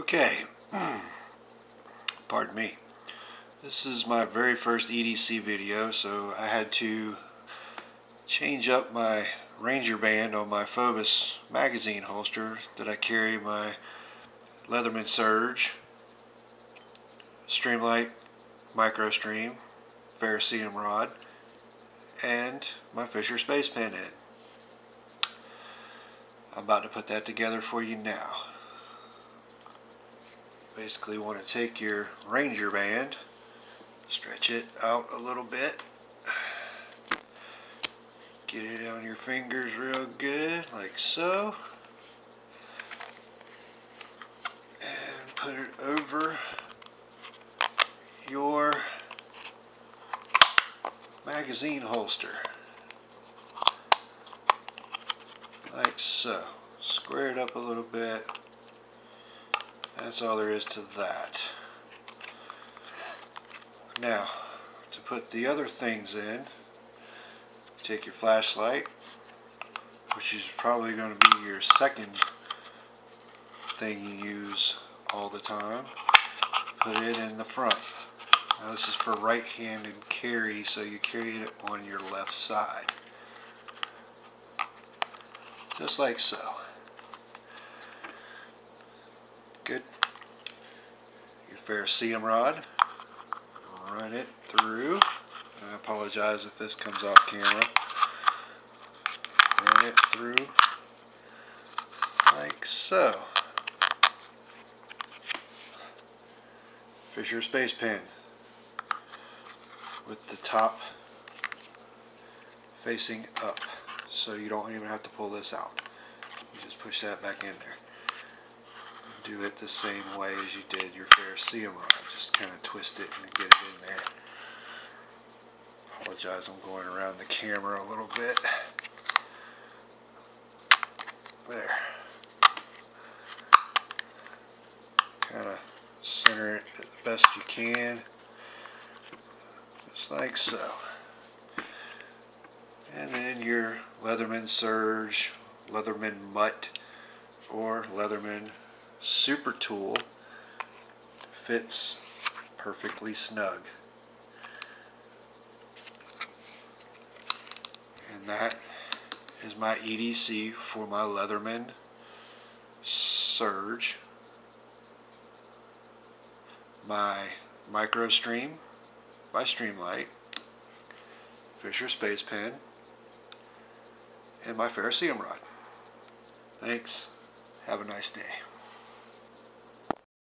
Okay, pardon me. This is my very first EDC video, so I had to change up my Ranger band on my Phobos magazine holster that I carry my Leatherman Surge, Streamlight Micro Stream, Ferrocerium rod, and my Fisher Space Pen in. I'm about to put that together for you now. Basically want to take your Ranger band, stretch it out a little bit, get it on your fingers real good like so, and put it over your magazine holster like so. Square it up a little bit. That's all there is to that. Now, to put the other things in, take your flashlight, which is probably going to be your second thing you use all the time. Put it in the front. Now this is for right-handed carry, so you carry it on your left side. Just like so. Good. Your Ferrocerium rod, run it through. I apologize if this comes off camera. Run it through like so. Fisher Space Pen with the top facing up, so you don't even have to pull this out. You just push that back in there. Do it the same way as you did your Ferrocerium rod. Just kind of twist it and get it in there. Apologize, I'm going around the camera a little bit. There. Kind of center it the best you can. Just like so. And then your Leatherman Surge, Leatherman Mutt, or Leatherman Super Tool fits perfectly snug. And that is my EDC for my Leatherman Surge, my Micro Stream by Streamlight, Fisher Space Pen, and my Ferrocerium rod. Thanks. Have a nice day.